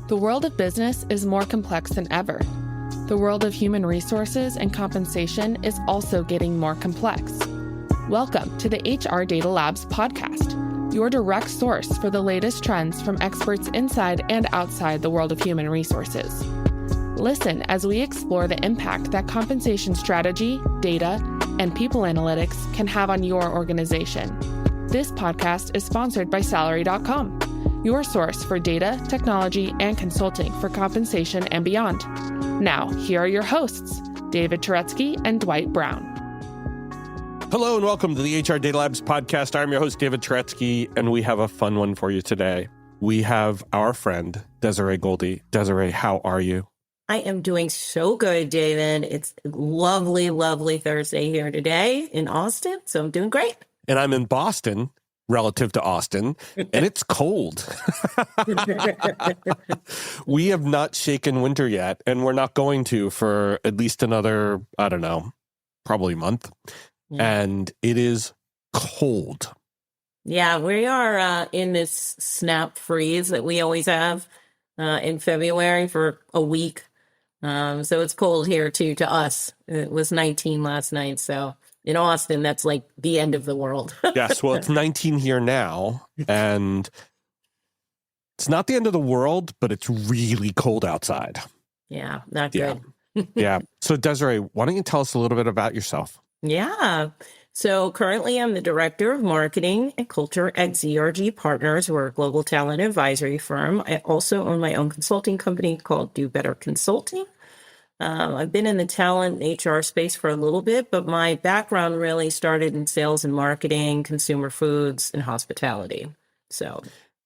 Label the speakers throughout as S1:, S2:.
S1: The world of business is more complex than ever. The world of human resources and compensation is also getting more complex. Welcome to the HR Data Labs podcast, your direct source for the latest trends from experts inside and outside the world of human resources. Listen as we explore the impact that compensation strategy, data, and people analytics can have on your organization. This podcast is sponsored by Salary.com, your source for data, technology, and consulting for compensation and beyond. Now, here are your hosts, David Turetsky and Dwight Brown.
S2: Hello and welcome to the HR Data Labs podcast. I'm your host, David Turetsky, and we have a fun one for you today. We have our friend, Desiree Goldey. Desiree, how are you?
S3: I am doing so good, David. It's lovely, lovely Thursday here today in Austin, so I'm doing great.
S2: And I'm in Boston, relative to Austin, and it's cold. We have not shaken winter yet, and we're not going to for at least another, I don't know, probably a month. Yeah. And it is cold.
S3: Yeah, we are in this snap freeze that we always have in February for a week. So it's cold here too to us. It was 19 last night. So in Austin, that's like the end of the world.
S2: Yes, well, it's 19 here now. And it's not the end of the world, but it's really cold outside.
S3: Yeah, not good.
S2: Yeah. So Desiree, why don't you tell us a little bit about yourself?
S3: Yeah. So currently I'm the Director of Marketing and Culture at ZRG Partners. We're a global talent advisory firm. I also own my own consulting company called Do Better Consulting. I've been in the talent HR space for a little bit, but my background really started in sales and marketing, consumer foods, and hospitality.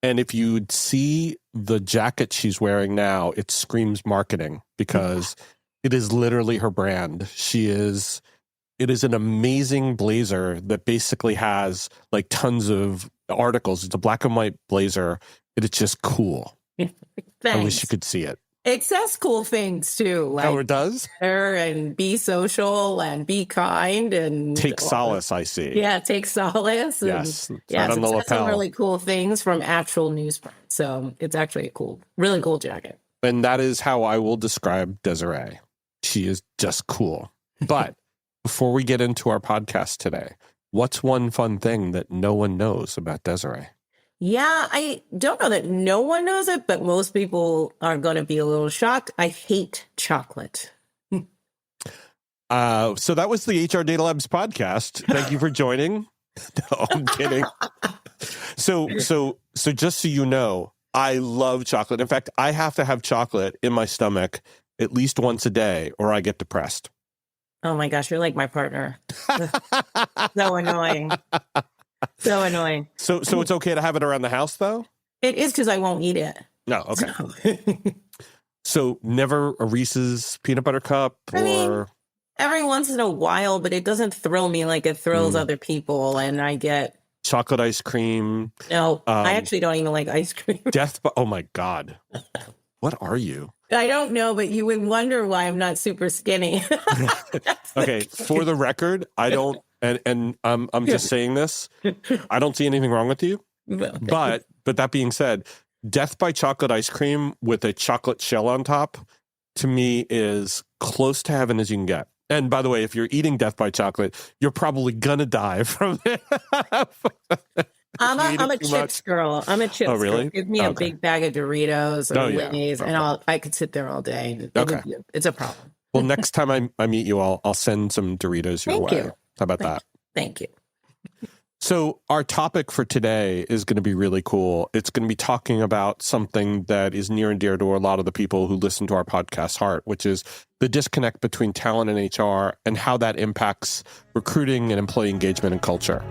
S2: And if you'd see the jacket she's wearing now, it screams marketing because it is literally her brand. It is an amazing blazer that basically has like tons of articles. It's a black and white blazer. It's just cool. I wish you could see it.
S3: It says cool things too. Like
S2: it does?
S3: And be social and be kind and
S2: take solace, I see.
S3: Yeah, take solace.
S2: Yes.
S3: And, it says some really cool things from actual newsprint. So it's actually a really cool jacket.
S2: And that is how I will describe Desiree. She is just cool. But before we get into our podcast today, what's one fun thing that no one knows about Desiree?
S3: Yeah, I don't know that no one knows it, but most people are going to be a little shocked. I hate chocolate.
S2: So that was the HR Data Labs podcast. Thank you for joining. No, I'm kidding. So just so you know, I love chocolate. In fact, I have to have chocolate in my stomach at least once a day or I get depressed.
S3: Oh my gosh, you're like my partner. So annoying. So annoying.
S2: So it's okay to have it around the house, though?
S3: It is because I won't eat it.
S2: No, okay. So never a Reese's peanut butter cup
S3: I mean, every once in a while, but it doesn't thrill me like it thrills other people, and I get...
S2: chocolate ice cream.
S3: No, I actually don't even like ice cream.
S2: Oh my God. What are you?
S3: I don't know, but you would wonder why I'm not super skinny.
S2: Okay, for the record, I don't, and I'm just saying this. I don't see anything wrong with you. Okay. But that being said, death by chocolate ice cream with a chocolate shell on top, to me, is close to heaven as you can get. And by the way, if you're eating death by chocolate, you're probably gonna die from it.
S3: I'm a chips girl. I'm a chips girl.
S2: Oh, really?
S3: Give me a big bag of Doritos or Lay's, and I could sit there all day. It's a problem.
S2: Well, next time I meet you, I'll send some Doritos your way.
S3: You.
S2: How about that?
S3: Thank you.
S2: So our topic for today is going to be really cool. It's going to be talking about something that is near and dear to a lot of the people who listen to our podcast heart, which is the disconnect between talent and HR and how that impacts recruiting and employee engagement and culture.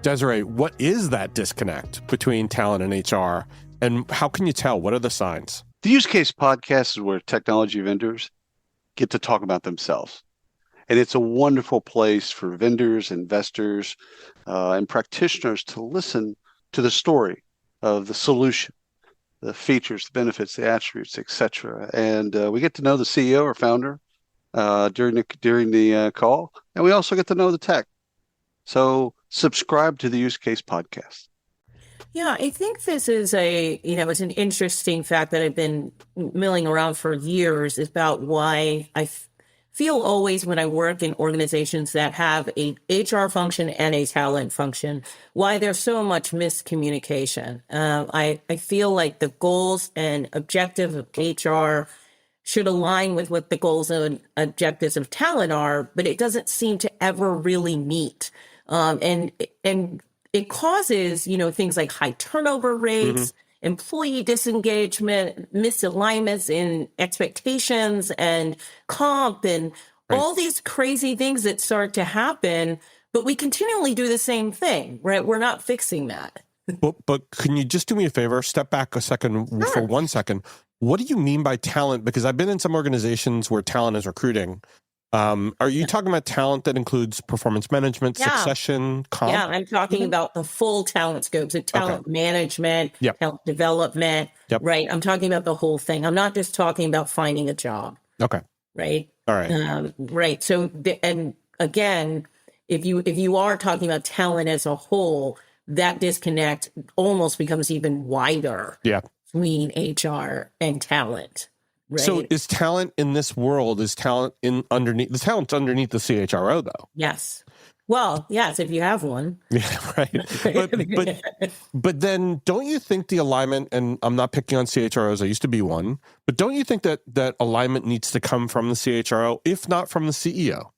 S2: Desiree, what is that disconnect between talent and HR, and how can you tell? What are the signs?
S4: The Use Case podcast is where technology vendors get to talk about themselves. And it's a wonderful place for vendors, investors, and practitioners to listen to the story of the solution, the features, the benefits, the attributes, etc. And we get to know the CEO or founder during the call, and we also get to know the tech. So subscribe to the Use Case Podcast.
S3: Yeah, I think this is it's an interesting fact that I've been milling around for years about why I feel always when I work in organizations that have a HR function and a talent function, why there's so much miscommunication. I feel like the goals and objectives of HR should align with what the goals and objectives of talent are, but it doesn't seem to ever really meet. And it causes, things like high turnover rates, employee disengagement, misalignments in expectations and comp and all these crazy things that start to happen, but we continually do the same thing, right? We're not fixing that.
S2: But can you just do me a favor? Step back a second for 1 second. What do you mean by talent? Because I've been in some organizations where talent is recruiting. Are you talking about talent that includes performance management, succession, comp?
S3: Yeah, I'm talking about the full talent scope, so talent management, talent development, right? I'm talking about the whole thing. I'm not just talking about finding a job.
S2: Okay.
S3: Right.
S2: All right.
S3: Right. So, and again, if you are talking about talent as a whole, that disconnect almost becomes even wider between HR and talent. Right?
S2: So is talent in this world, underneath the CHRO though?
S3: Yes. Well, yes, if you have one.
S2: Yeah, right. But then don't you think the alignment, and I'm not picking on CHROs, I used to be one, but don't you think that alignment needs to come from the CHRO, if not from the CEO?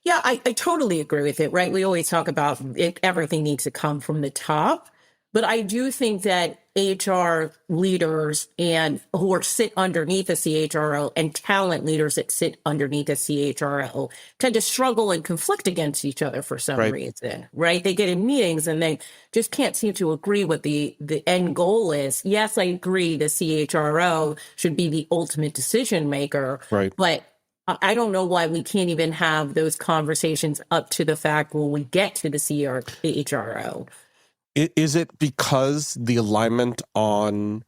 S3: Yeah, I totally agree with it, right? We always talk about everything needs to come from the top. But I do think that HR leaders and who sit underneath the CHRO and talent leaders that sit underneath the CHRO tend to struggle and conflict against each other for some reason, right? They get in meetings and they just can't seem to agree what the end goal is. Yes, I agree the CHRO should be the ultimate decision maker, but I don't know why we can't even have those conversations up to the fact when we get to the CHRO.
S2: Is it because the alignment on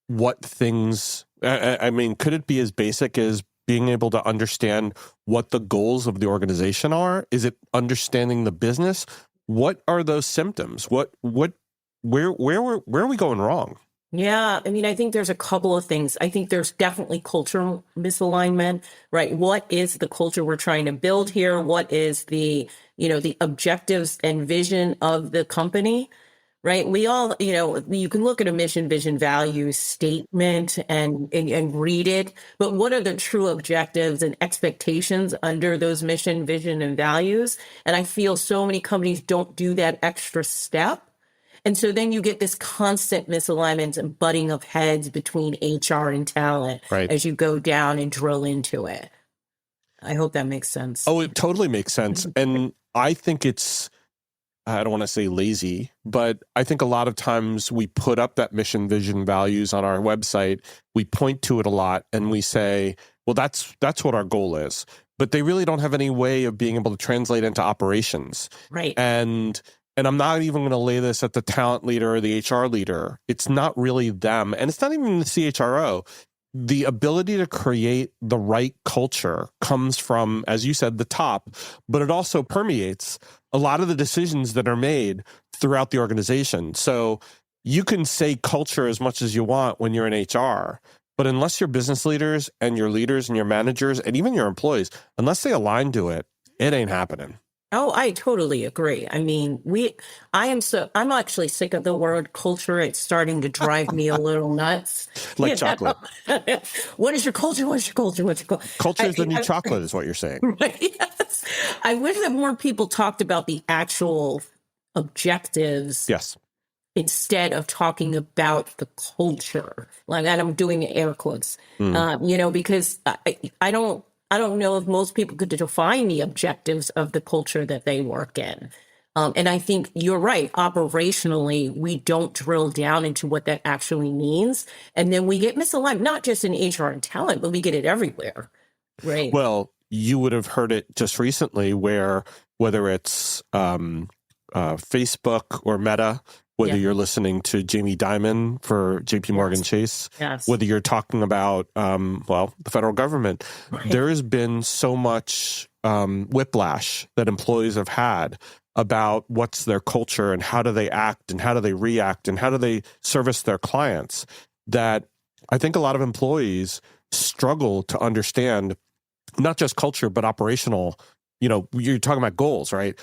S2: what things, I mean, could it be as basic as being able to understand what the goals of the organization are? Is it understanding the business? What are those symptoms? Where are we going wrong?
S3: Yeah, I mean, I think there's a couple of things. I think there's definitely cultural misalignment, right? What is the culture we're trying to build here? What is the objectives and vision of the company, right? We all, you can look at a mission, vision, values statement and read it, but what are the true objectives and expectations under those mission, vision, and values? And I feel so many companies don't do that extra step. And so then you get this constant misalignment and butting of heads between HR and talent as you go down and drill into it. I hope that makes sense.
S2: Oh, it totally makes sense. And I think it's, I don't want to say lazy, but I think a lot of times we put up that mission, vision, values on our website. We point to it a lot and we say, well, that's what our goal is. But they really don't have any way of being able to translate into operations.
S3: Right.
S2: And I'm not even going to lay this at the talent leader or the HR leader. It's not really them. And it's not even the CHRO. The ability to create the right culture comes from, as you said, the top, but it also permeates a lot of the decisions that are made throughout the organization. So you can say culture as much as you want when you're in HR, but unless your business leaders and your leaders and your managers and even your employees, unless they align to it, it ain't happening.
S3: Oh, I totally agree. I mean, I'm actually sick of the word culture. It's starting to drive me a little nuts.
S2: Like chocolate.
S3: What is your culture? What's your culture? What's your culture?
S2: Culture is the new chocolate is what you're saying.
S3: Right? Yes. I wish that more people talked about the actual objectives.
S2: Yes.
S3: Instead of talking about the culture. Like, and I'm doing air quotes, because I don't know if most people could define the objectives of the culture that they work in. And I think you're right. Operationally, we don't drill down into what that actually means. And then we get misaligned, not just in HR and talent, but we get it everywhere. Right.
S2: Well, you would have heard it just recently where whether it's Facebook or Meta whether you're listening to Jamie Dimon for JP Morgan Chase, whether you're talking about, the federal government, there has been so much whiplash that employees have had about what's their culture and how do they act and how do they react and how do they service their clients, that I think a lot of employees struggle to understand not just culture, but operational, you're talking about goals, right?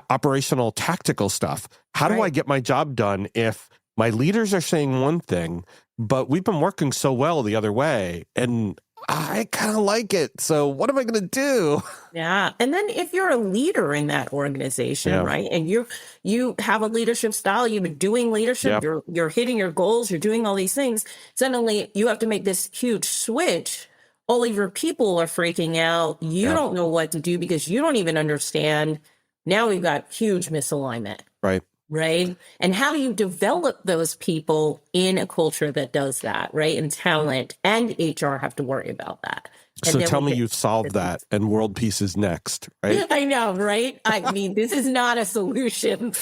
S2: Operational, tactical stuff. How do I get my job done if my leaders are saying one thing, but we've been working so well the other way and I kind of like it. So what am I going to do?
S3: Yeah. And then if you're a leader in that organization, right, and you have a leadership style, you've been doing leadership, you're hitting your goals, you're doing all these things, suddenly you have to make this huge switch. All of your people are freaking out. You don't know what to do because you don't even understand. Now we've got huge misalignment. Right. And how do you develop those people in a culture that does that, right? And talent and HR have to worry about that. And
S2: so tell me you've solved that and world peace is next, right?
S3: I know, right? I mean, this is not a solution.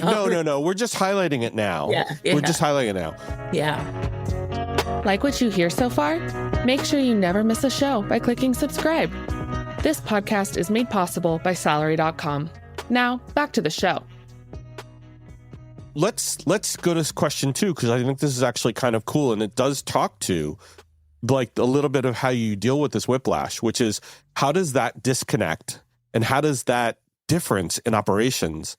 S2: No. We're just highlighting it now. We're just highlighting it now.
S3: Yeah.
S1: Like what you hear so far? Make sure you never miss a show by clicking subscribe. This podcast is made possible by Salary.com. Now, back to the show.
S2: Let's go to question 2, because I think this is actually kind of cool, and it does talk to like a little bit of how you deal with this whiplash, which is how does that disconnect and how does that difference in operations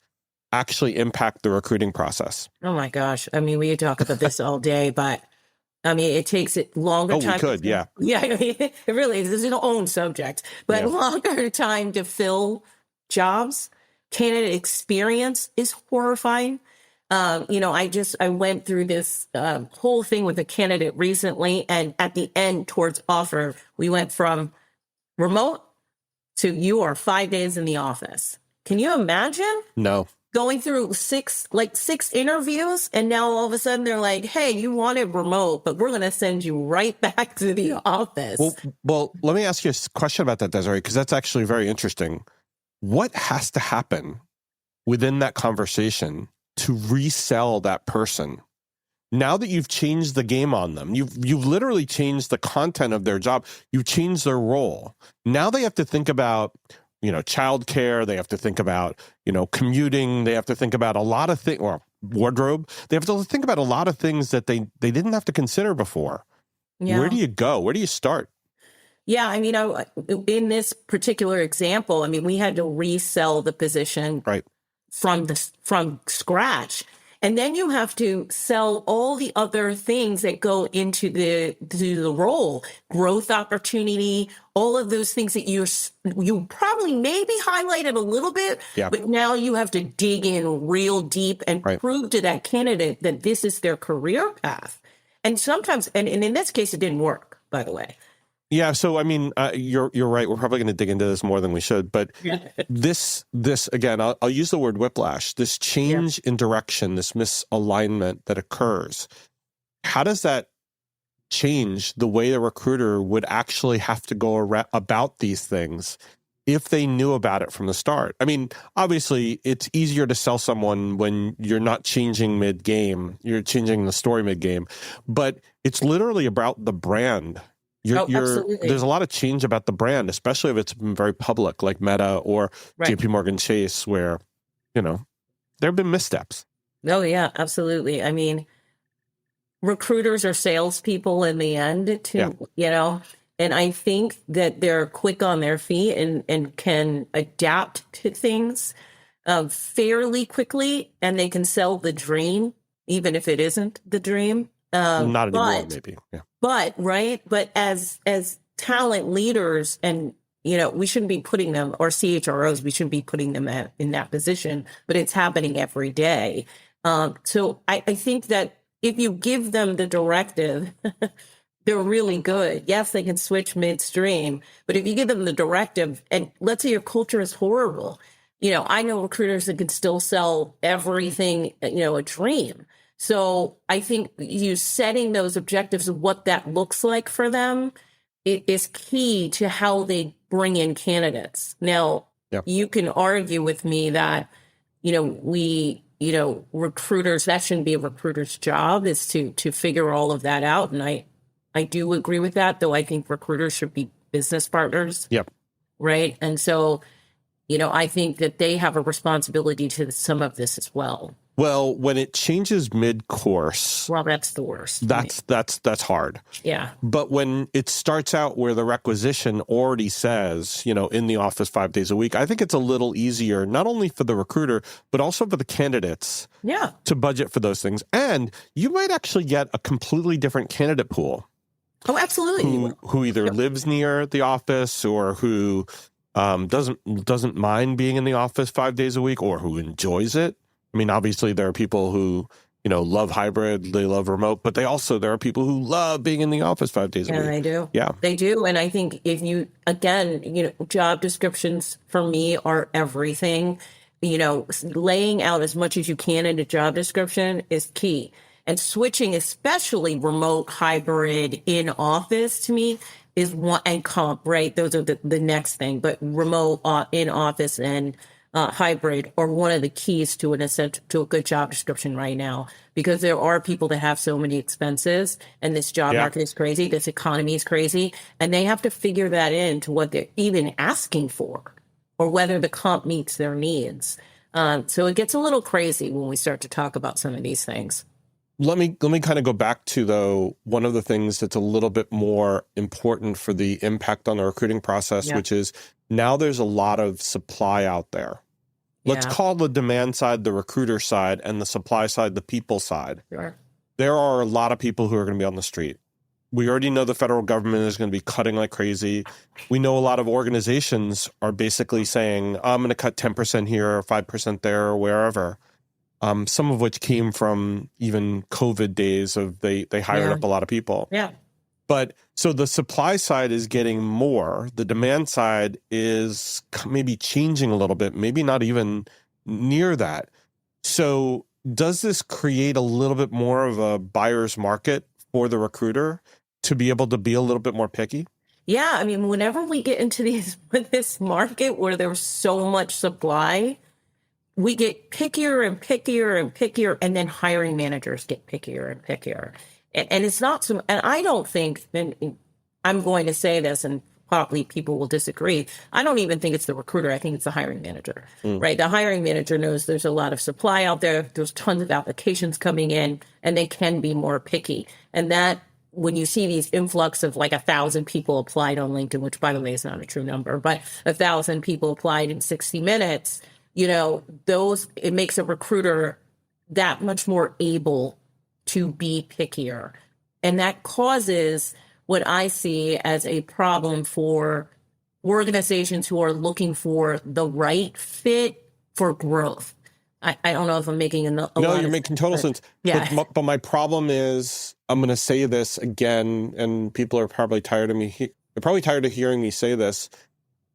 S2: actually impact the recruiting process?
S3: Oh my gosh. I mean, we could talk about this all day, but I mean, it takes it longer time.
S2: We could, yeah.
S3: Yeah, I mean, it really is. It's its own subject, but longer time to fill jobs. Candidate experience is horrifying. I went through this whole thing with a candidate recently, and at the end, towards offer, we went from remote to you are 5 days in the office. Can you imagine?
S2: No.
S3: Going through six interviews, and now all of a sudden they're like, hey, you wanted remote, but we're going to send you right back to the office.
S2: Well, let me ask you a question about that, Desiree, because that's actually very interesting. What has to happen within that conversation to resell that person? Now that you've changed the game on them, you've literally changed the content of their job, you've changed their role. Now they have to think about, childcare, they have to think about, commuting, they have to think about a lot of things, or wardrobe. They have to think about a lot of things that they didn't have to consider before. Yeah. Where do you go? Where do you start?
S3: Yeah, I mean, in this particular example, I mean, we had to resell the position from scratch. And then you have to sell all the other things that go into the role, growth opportunity, all of those things that you probably maybe highlighted a little bit, but now you have to dig in real deep and prove to that candidate that this is their career path. And sometimes, and in this case, it didn't work, by the way.
S2: Yeah, so I mean, you're right. We're probably going to dig into this more than we should, but this again, I'll use the word whiplash. This change in direction, this misalignment that occurs. How does that change the way the recruiter would actually have to go about these things if they knew about it from the start? I mean, obviously, it's easier to sell someone when you're not changing mid-game. You're changing the story mid-game, but it's literally about the brand. There's a lot of change about the brand, especially if it's been very public, like Meta or JP Morgan Chase, where, there have been missteps.
S3: Oh, yeah, absolutely. I mean, recruiters are salespeople in the end, too, and I think that they're quick on their feet and can adapt to things fairly quickly, and they can sell the dream, even if it isn't the dream.
S2: Not anymore, maybe. Yeah.
S3: But as talent leaders, and we shouldn't be putting them, or CHROs, we shouldn't be putting them in that position, but it's happening every day. So I think that if you give them the directive, they're really good. Yes, they can switch midstream, but if you give them the directive, and let's say your culture is horrible, I know recruiters that can still sell everything, a dream. So I think you setting those objectives of what that looks like for them, it is key to how they bring in candidates. Now, you can argue with me that, we recruiters, that shouldn't be a recruiter's job, is to figure all of that out. And I do agree with that, though I think recruiters should be business partners.
S2: Yep.
S3: Right. And so, I think that they have a responsibility to some of this as well.
S2: Well, when it changes mid-course,
S3: well, that's the worst.
S2: That's hard.
S3: Yeah.
S2: But when it starts out where the requisition already says, in the office 5 days a week, I think it's a little easier, not only for the recruiter, but also for the candidates to budget for those things. And you might actually get a completely different candidate pool.
S3: Oh, absolutely.
S2: Who either lives near the office or who doesn't mind being in the office 5 days a week or who enjoys it. I mean, obviously, there are people who, love hybrid, they love remote, but there are people who love being in the office 5 days a week.
S3: Yeah, they do.
S2: Yeah.
S3: They do. And I think job descriptions for me are everything. Laying out as much as you can in a job description is key. And switching, especially remote, hybrid, in office, to me is one, and comp, right? Those are the next thing. But remote, in office, and hybrid are one of the keys to a good job description right now, because there are people that have so many expenses, and this job market is crazy, this economy is crazy, and they have to figure that into what they're even asking for, or whether the comp meets their needs. So it gets a little crazy when we start to talk about some of these things.
S2: Let me kind of go back to, though, one of the things that's a little bit more important for the impact on the recruiting process, which is now there's a lot of supply out there. Let's call the demand side the recruiter side and the supply side the people side.
S3: Sure.
S2: There are a lot of people who are going to be on the street. We already know the federal government is going to be cutting like crazy. We know a lot of organizations are basically saying, I'm going to cut 10% here or 5% there or wherever. Some of which came from even COVID days of they hired up a lot of people.
S3: Yeah.
S2: But so the supply side is getting more. The demand side is maybe changing a little bit, maybe not even near that. So does this create a little bit more of a buyer's market for the recruiter to be able to be a little bit more picky?
S3: Yeah. I mean, whenever we get into this market where there's so much supply, we get pickier and pickier and pickier, and then hiring managers get pickier and pickier. And it's not so, and I don't think, and I'm going to say this, and probably people will disagree, I don't even think it's the recruiter. I think it's the hiring manager, right? The hiring manager knows there's a lot of supply out there. There's tons of applications coming in, and they can be more picky. And that, when you see these influx of like 1,000 people applied on LinkedIn, which by the way is not a true number, but 1,000 people applied in 60 minutes, it makes a recruiter that much more able to be pickier. And that causes what I see as a problem for organizations who are looking for the right fit for growth. I don't know if I'm making No,
S2: you're making total sense.
S3: Yeah.
S2: But my problem is, I'm going to say this again, and people are probably tired of me. They're probably tired of hearing me say this.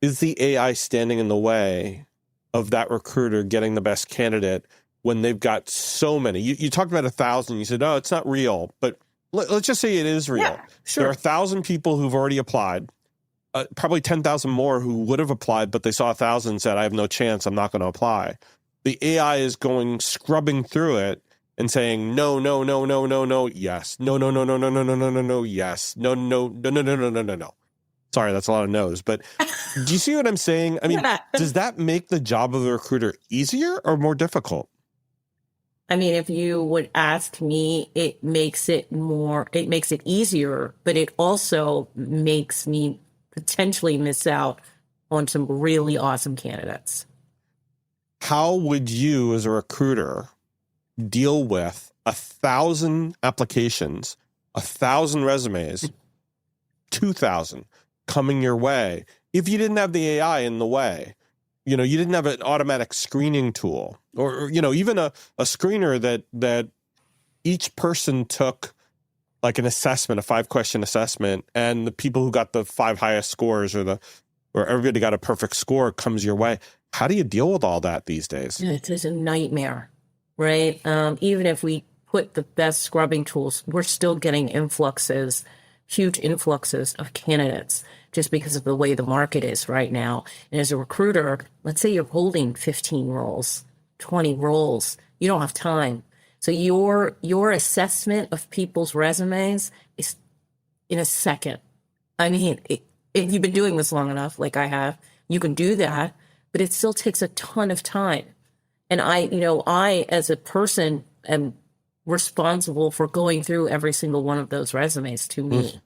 S2: Is the AI standing in the way of that recruiter getting the best candidate when they've got so many? You talked about 1,000. You said, no, it's not real. But let's just say it is real.
S3: Yeah, sure.
S2: There are 1,000 people who've already applied. Probably 10,000 more who would have applied, but they saw 1,000 and said, I have no chance. I'm not going to apply. The AI is scrubbing through it and saying, no, no, no, no, no, no, yes. No, no, no, no, no, no, no, no, no, no, yes. No, no, no, no, no, no, no, no, no. Sorry, that's a lot of no's. But do you see what I'm saying? I mean, does that make the job of the recruiter easier or more difficult?
S3: I mean, if you would ask me, it makes it easier, but it also makes me potentially miss out on some really awesome candidates.
S2: How would you, as a recruiter, deal with 1,000 applications, 1,000 resumes, 2,000 coming your way if you didn't have the AI in the way? You didn't have an automatic screening tool, or even a screener that each person took like an assessment, a 5-question assessment, and the people who got the 5 highest scores or everybody got a perfect score comes your way. How do you deal with all that these days?
S3: It is a nightmare, right? Even if we put the best scrubbing tools, we're still getting huge influxes of candidates just because of the way the market is right now. And as a recruiter, let's say you're holding 15 roles, 20 roles, You don't have time. So your assessment of people's resumes is in a second. I mean, if you've been doing this long enough, like I have, you can do that, but it still takes a ton of time. And I as a person am responsible for going through every single one of those resumes to me,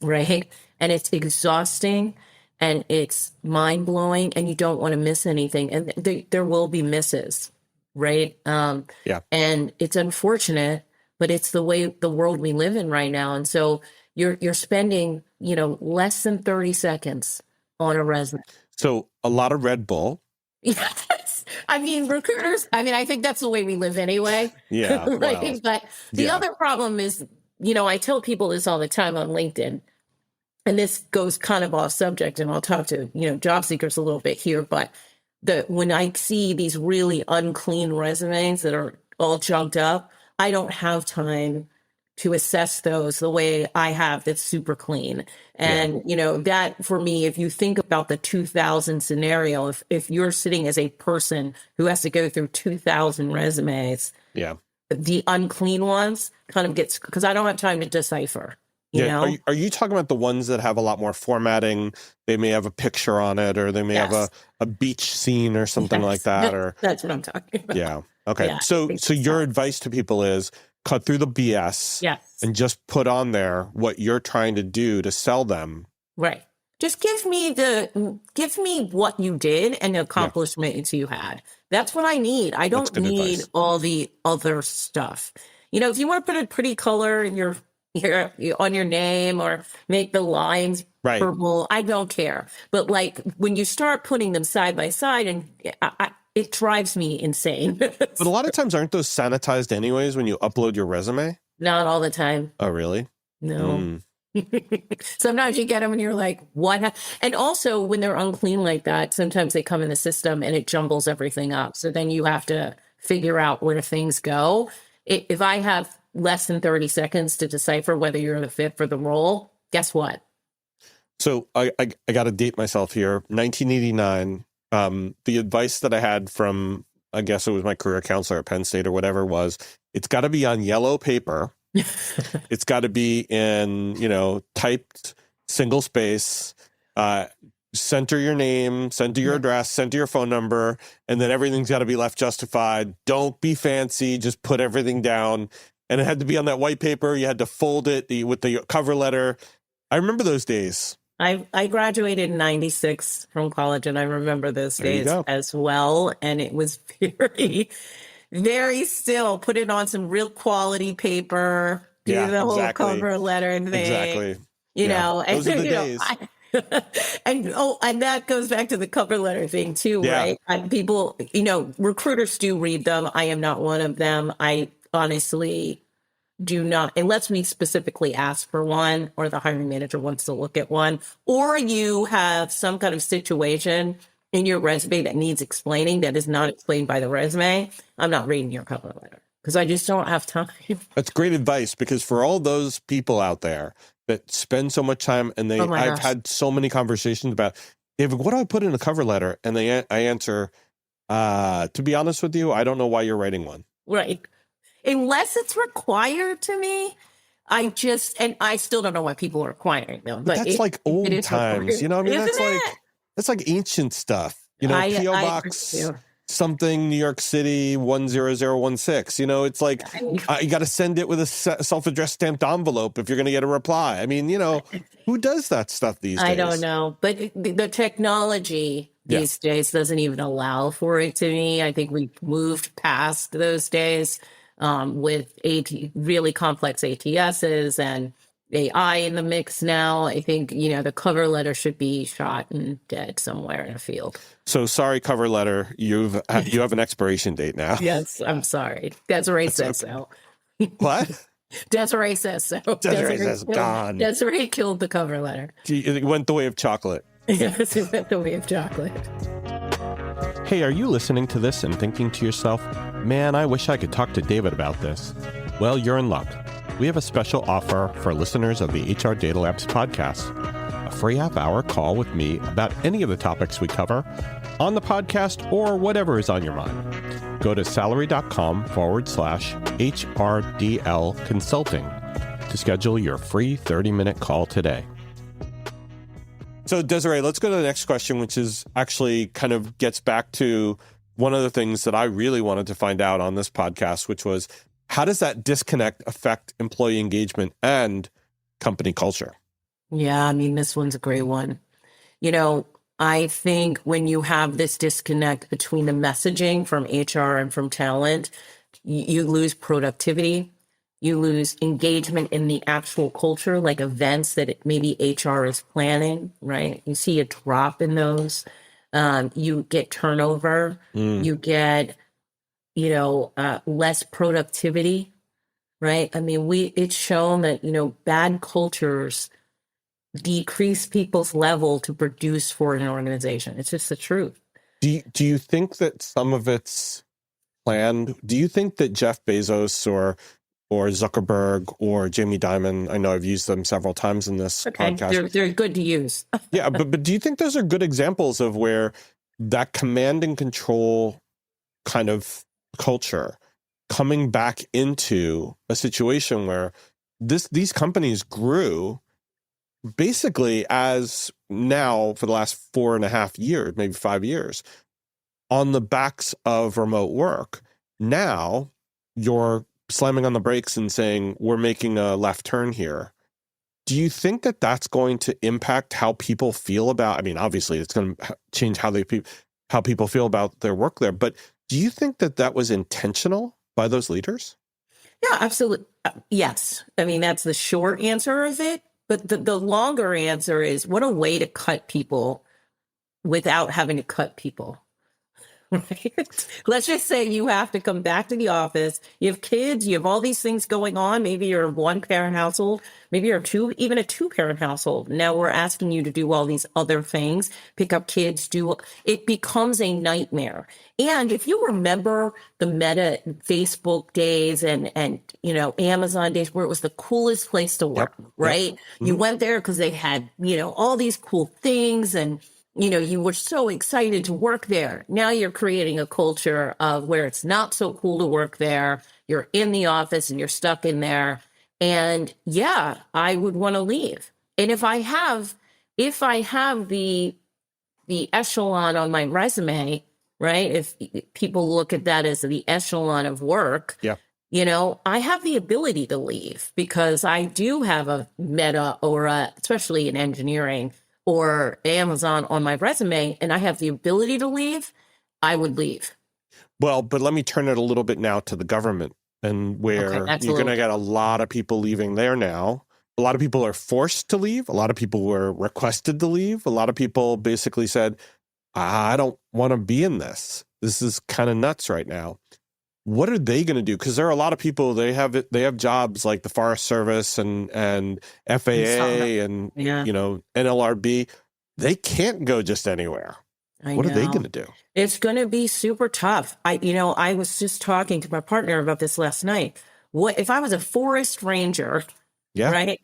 S3: right? And it's exhausting and it's mind blowing, and you don't want to miss anything. And there will be misses, right?
S2: Yeah.
S3: And it's unfortunate, but it's the way the world we live in right now. And so you're spending, less than 30 seconds on a resume.
S2: So a lot of Red Bull.
S3: Yes. I mean, recruiters, I think that's the way we live anyway.
S2: Yeah.
S3: Right.
S2: Well,
S3: but the other problem is, I tell people this all the time on LinkedIn, and this goes kind of off subject, and I'll talk to, job seekers a little bit here, but when I see these really unclean resumes that are all junked up, I don't have time to assess those the way I have that's super clean. And, that for me, if you think about the 2000 scenario, if you're sitting as a person who has to go through 2000 resumes, the unclean ones kind of gets, because I don't have time to decipher. You know?
S2: Are you talking about the ones that have a lot more formatting? They may have a picture on it, or they may have a beach scene or something like that. Or
S3: that's what I'm talking about.
S2: Yeah. Okay.
S3: Yeah,
S2: so your advice to people is cut through the BS and just put on there what you're trying to do to sell them.
S3: Right. Just give me what you did and the accomplishments you had. That's what I need. I don't need all the other stuff. If you want to put a pretty color in your on your name or make the lines purple, I don't care. But like when you start putting them side by side, and it drives me insane.
S2: But a lot of times, aren't those sanitized anyways when you upload your resume?
S3: Not all the time.
S2: Oh, really?
S3: No. Sometimes you get them and you're like, what? And also when they're unclean like that, sometimes they come in the system and it jumbles everything up. So then you have to figure out where things go. If I have less than 30 seconds to decipher whether you're the fit for the role, guess what?
S2: So I got to date myself here. 1989. The advice that I had from, I guess it was my career counselor at Penn State or whatever, was it's got to be on yellow paper. It's got to be in, typed single space, center your name, center your address, center your phone number, and then everything's got to be left justified. Don't be fancy. Just put everything down. And it had to be on that white paper. You had to fold it with the cover letter. I remember those days.
S3: I graduated in 96 from college, and I remember those days as well. And it was very, very still. Put it on some real quality paper, do the whole cover letter and thing.
S2: Exactly.
S3: And
S2: those are the days.
S3: And that goes back to the cover letter thing too, right? People, recruiters do read them. I am not one of them. I honestly do not, unless we specifically ask for one or the hiring manager wants to look at one, or you have some kind of situation in your resume that needs explaining that is not explained by the resume. I'm not reading your cover letter because I just don't have time. That's
S2: great advice, because for all those people out there that spend so much time and I've had so many conversations about, David, what do I put in a cover letter? And I answer, to be honest with you, I don't know why you're writing one.
S3: Right. Unless it's required to me, I still don't know why people are requiring them.
S2: But that's like old times, that's like ancient stuff. P.O. Box something, New York City 10016. It's like you got to send it with a self-addressed stamped envelope if you're going to get a reply. I mean, who does that stuff these days?
S3: I don't know, but the technology these days doesn't even allow for it to me. I think we've moved past those days. With really complex ATSs and AI in the mix now, I think, the cover letter should be shot and dead somewhere in a field.
S2: So sorry, cover letter, you have an expiration date now.
S3: Yes, I'm sorry. Desiree says so.
S2: What?
S3: Desiree says so.
S2: Desiree says gone.
S3: Desiree killed the cover letter.
S2: It went the way of chocolate.
S3: Yes, it went the way of chocolate.
S2: Hey, are you listening to this and thinking to yourself, man, I wish I could talk to David about this? Well, you're in luck. We have a special offer for listeners of the HR Data Labs podcast. A free half-hour call with me about any of the topics we cover on the podcast or whatever is on your mind. Go to salary.com/HRDL consulting to schedule your free 30-minute call today. So Desiree, let's go to the next question, which is actually kind of gets back to one of the things that I really wanted to find out on this podcast, which was how does that disconnect affect employee engagement and company culture?
S3: Yeah, I mean, this one's a great one. I think when you have this disconnect between the messaging from HR and from talent, you lose productivity, you lose engagement in the actual culture, like events that maybe HR is planning, right? You see a drop in those. You get turnover, you get, less productivity, right? I mean, it's shown that, bad cultures decrease people's level to produce for an organization. It's just the truth.
S2: Do you think that some of it's planned? Do you think that Jeff Bezos or Zuckerberg or Jamie Dimon, I know I've used them several times in this podcast.
S3: They're good to use.
S2: Yeah, but do you think those are good examples of where that command and control kind of culture coming back into a situation where these companies grew basically as now for the last 4.5 years, maybe 5 years, on the backs of remote work? Now you're slamming on the brakes and saying, we're making a left turn here. Do you think that that's going to impact how people feel about, I mean, obviously it's going to change how people feel about their work there, but do you think that that was intentional by those leaders?
S3: Yeah, absolutely. Yes. I mean, that's the short answer of it. But the longer answer is, what a way to cut people without having to cut people. Right? Let's just say you have to come back to the office. You have kids. You have all these things going on. Maybe you're a one-parent household. Maybe you're even a two-parent household. Now we're asking you to do all these other things, pick up kids, it becomes a nightmare. And if you remember the Meta Facebook days and Amazon days where it was the coolest place to work, right? Yep. Mm-hmm. You went there because they had, all these cool things and you were so excited to work there. Now you're creating a culture of where it's not so cool to work there. You're in the office and you're stuck in there. And yeah, I would want to leave. And if I have the echelon on my resume, right? If people look at that as the echelon of work, I have the ability to leave because I do have a Meta or especially in engineering or Amazon on my resume, and I have the ability to leave, I would leave.
S2: Well, but let me turn it a little bit now to the government, and where you're going to get a lot of people leaving there now. A lot of people are forced to leave. A lot of people were requested to leave. A lot of people basically said, I don't want to be in this. This is kind of nuts right now. What are they going to do? Because there are a lot of people, they have jobs like the Forest Service and FAA and NLRB. They can't go just anywhere. What are they going to do?
S3: It's going to be super tough. I was just talking to my partner about this last night. What if I was a forest ranger? Yeah. Right.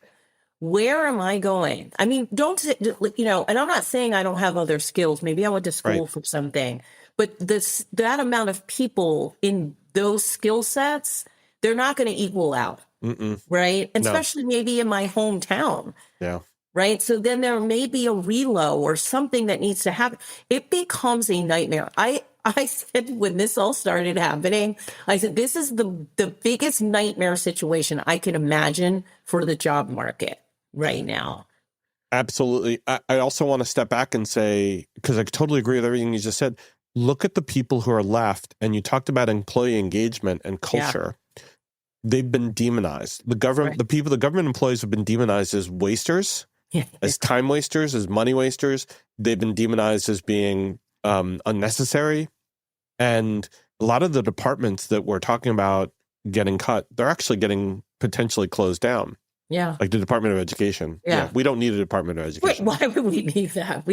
S3: Where am I going? I mean, and I'm not saying I don't have other skills. Maybe I went to school for something, but that amount of people in those skill sets, they're not going to equal out. Right. And especially maybe in my hometown. Yeah. Right. So then there may be a relo or something that needs to happen. It becomes a nightmare. I said when this all started happening, I said, this is the biggest nightmare situation I can imagine for the job market right now.
S2: Absolutely. I also want to step back and say, because I totally agree with everything you just said, look at the people who are left. And you talked about employee engagement and culture. Yeah. They've been demonized. The government employees have been demonized as wasters, as time wasters, as money wasters. They've been demonized as being unnecessary. And a lot of the departments that we're talking about getting cut, they're actually getting potentially closed down. Yeah. Like the Department of Education. Yeah. We don't need a Department of Education.
S3: Why would we need that?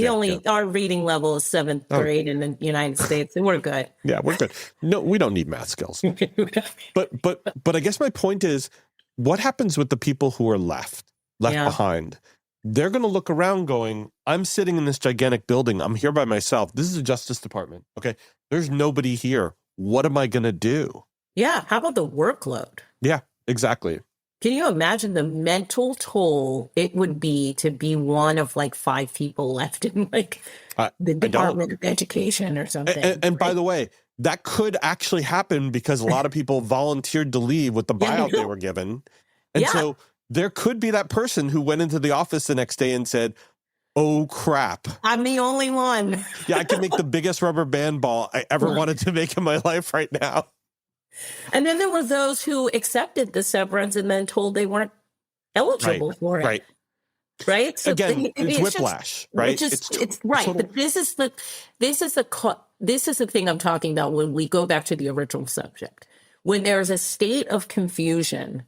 S3: Our reading level is 7th grade in the United States, and we're good.
S2: Yeah, we're good. No, we don't need math skills. But I guess my point is, what happens with the people who are left behind? They're going to look around going, I'm sitting in this gigantic building. I'm here by myself. This is the Justice Department. Okay. There's nobody here. what am I going to do?
S3: Yeah. How about the workload?
S2: Yeah, exactly.
S3: Can you imagine the mental toll it would be to be one of like 5 people left in like the Department of Education or something?
S2: And by the way, that could actually happen because a lot of people volunteered to leave with the buyout they were given. And so there could be that person who went into the office the next day and said, oh, crap.
S3: I'm the only one.
S2: Yeah, I can make the biggest rubber band ball I ever wanted to make in my life right now.
S3: And then there were those who accepted the severance and then told they weren't eligible for it. Right. So
S2: again, it's whiplash, right?
S3: It's right. Total... But this is the thing I'm talking about when we go back to the original subject. When there's a state of confusion,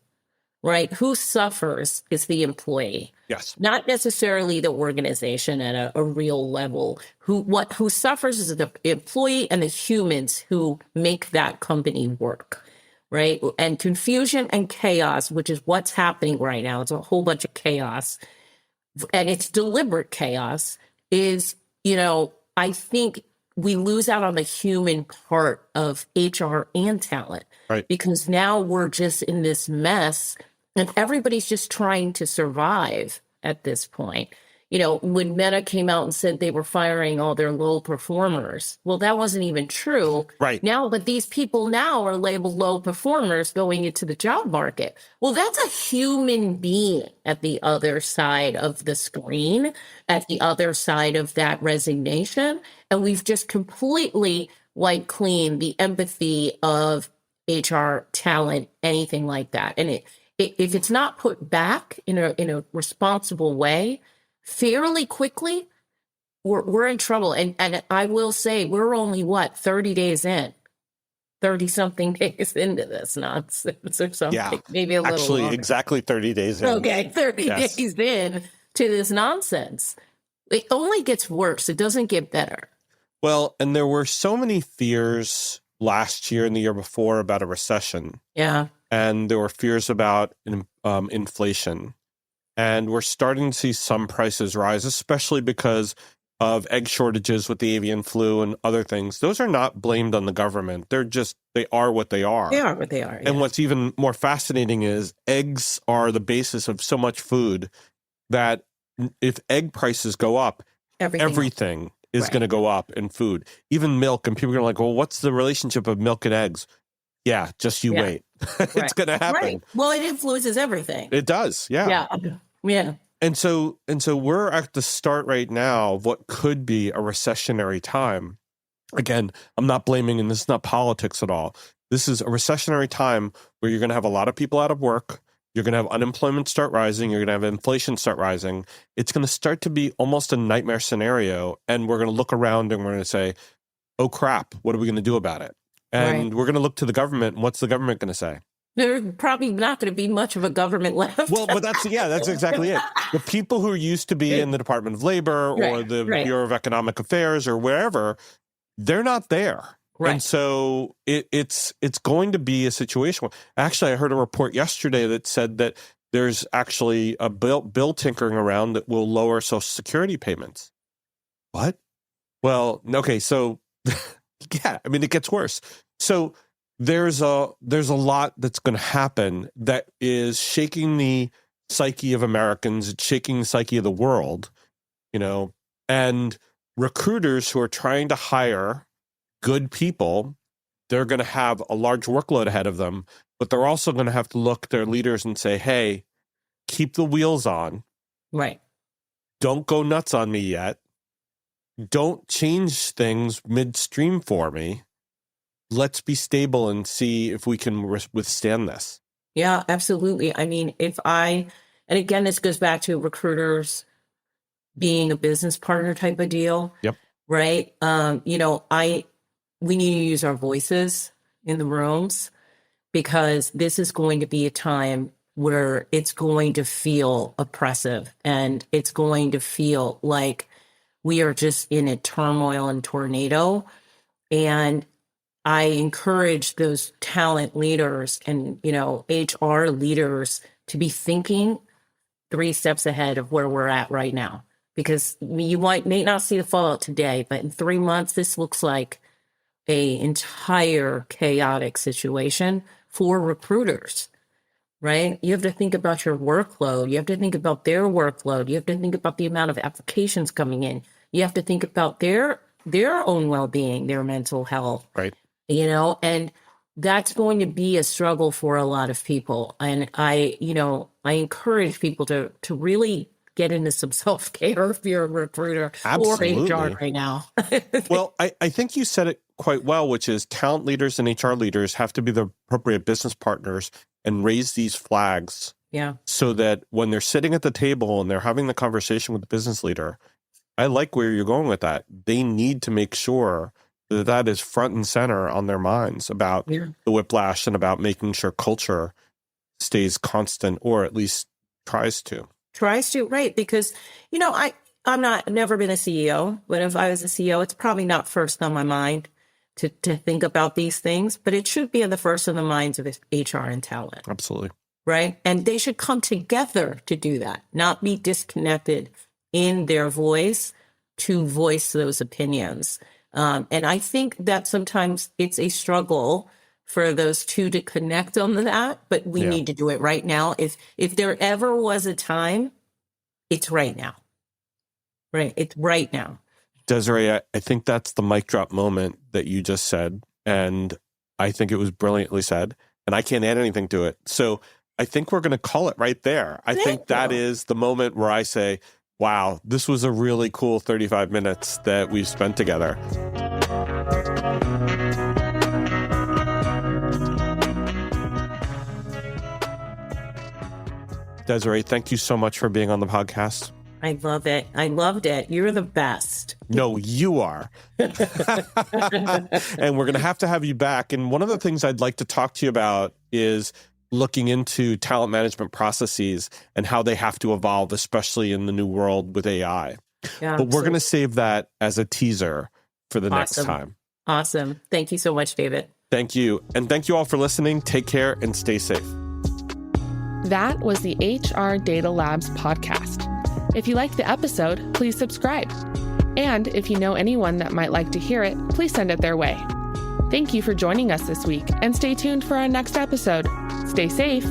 S3: right? Who suffers is the employee.
S2: Yes. Not
S3: necessarily the organization at a real level. Who suffers is the employee and the humans who make that company work, right? And confusion and chaos, which is what's happening right now. It's a whole bunch of chaos. And it's deliberate chaos is, I think we lose out on the human part of HR and talent.
S2: Right.
S3: Because now we're just in this mess. And everybody's just trying to survive at this point. When Meta came out and said they were firing all their low performers, well, that wasn't even true.
S2: Right.
S3: Now, but these people now are labeled low performers going into the job market. Well, that's a human being at the other side of the screen, at the other side of that resignation. And we've just completely wiped clean the empathy of HR, talent, anything like that. And if it's not put back in a responsible way, fairly quickly, we're in trouble. And I will say we're only 30 days in, 30-something days into this nonsense or something. Yeah, maybe a little
S2: actually
S3: longer.
S2: Exactly 30 days in.
S3: Okay, 30 days in to this nonsense. It only gets worse. It doesn't get better.
S2: Well, and there were so many fears last year and the year before about a recession.
S3: Yeah.
S2: And there were fears about inflation. And we're starting to see some prices rise, especially because of egg shortages with the avian flu and other things. Those are not blamed on the government. They are what they are.
S3: They are what they are.
S2: And what's even more fascinating is eggs are the basis of so much food that if egg prices go up, everything is going to go up in food, even milk. And people are like, well, what's the relationship of milk and eggs? Yeah, just you wait. It's going to happen.
S3: Right. Well, it influences everything.
S2: It does. Yeah.
S3: Yeah.
S2: And so we're at the start right now of what could be a recessionary time. Again, I'm not blaming, and this is not politics at all. This is a recessionary time where you're going to have a lot of people out of work. You're going to have unemployment start rising. You're going to have inflation start rising. It's going to start to be almost a nightmare scenario. And we're going to look around and we're going to say, oh, crap, what are we going to do about it? And we're going to look to the government. And what's the government going to say?
S3: There's probably not going to be much of a government left.
S2: Well, but that's exactly it. The people who used to be in the Department of Labor or the Bureau of Economic Affairs or wherever, they're not there. Right. And so it's going to be a situation. Actually, I heard a report yesterday that said that there's actually a bill tinkering around that will lower Social Security payments. What? Well, okay, so yeah, I mean, it gets worse. So there's a lot that's going to happen that is shaking the psyche of Americans. It's shaking the psyche of the world, and recruiters who are trying to hire good people, they're going to have a large workload ahead of them, but they're also going to have to look at their leaders and say, hey, keep the wheels on.
S3: Right. Don't
S2: go nuts on me yet. Don't change things midstream for me. Let's be stable and see if we can withstand this.
S3: Yeah, absolutely. I mean, and again, this goes back to recruiters being a business partner type of deal.
S2: Yep.
S3: Right. We need to use our voices in the rooms because this is going to be a time where it's going to feel oppressive and it's going to feel like we are just in a turmoil and tornado. And I encourage those talent leaders and, HR leaders to be thinking 3 steps ahead of where we're at right now, because you may not see the fallout today, but in 3 months, this looks like a entire chaotic situation for recruiters, right? You have to think about your workload. You have to think about their workload. You have to think about the amount of applications coming in. You have to think about their own well-being, their mental health,
S2: Right.
S3: And that's going to be a struggle for a lot of people. And I encourage people to really get into some self-care if you're a recruiter
S2: Absolutely.
S3: or HR right now.
S2: Well, I think you said it quite well, which is talent leaders and HR leaders have to be the appropriate business partners and raise these flags.
S3: Yeah.
S2: So that when they're sitting at the table and they're having the conversation with the business leader, I like where you're going with that. They need to make sure that that is front and center on their minds about the whiplash and about making sure culture stays constant, or at least tries to.
S3: Right. Because, I've never been a CEO, but if I was a CEO, it's probably not first on my mind to think about these things, but it should be in the first of the minds of HR and talent.
S2: Absolutely.
S3: Right. And they should come together to do that, not be disconnected in their voice to voice those opinions. And I think that sometimes it's a struggle for those two to connect on that, but we need to do it right now. If there ever was a time, it's right now. Right. It's right now.
S2: Desiree, I think that's the mic drop moment that you just said. And I think it was brilliantly said. And I can't add anything to it. So I think we're going to call it right there. I think that is the moment where I say, wow, this was a really cool 35 minutes that we've spent together. Desiree, thank you so much for being on the podcast.
S3: I love it. I loved it. You're the best.
S2: No, you are. And we're going to have you back. And one of the things I'd like to talk to you about is looking into talent management processes and how they have to evolve, especially in the new world with AI.
S3: Yeah,
S2: but we're going to save that as a teaser for the next time.
S3: Awesome. Thank you so much, David.
S2: Thank you. And thank you all for listening. Take care and stay safe.
S1: That was the HR Data Labs podcast. If you liked the episode, please subscribe. And if you know anyone that might like to hear it, please send it their way. Thank you for joining us this week, and stay tuned for our next episode. Stay safe.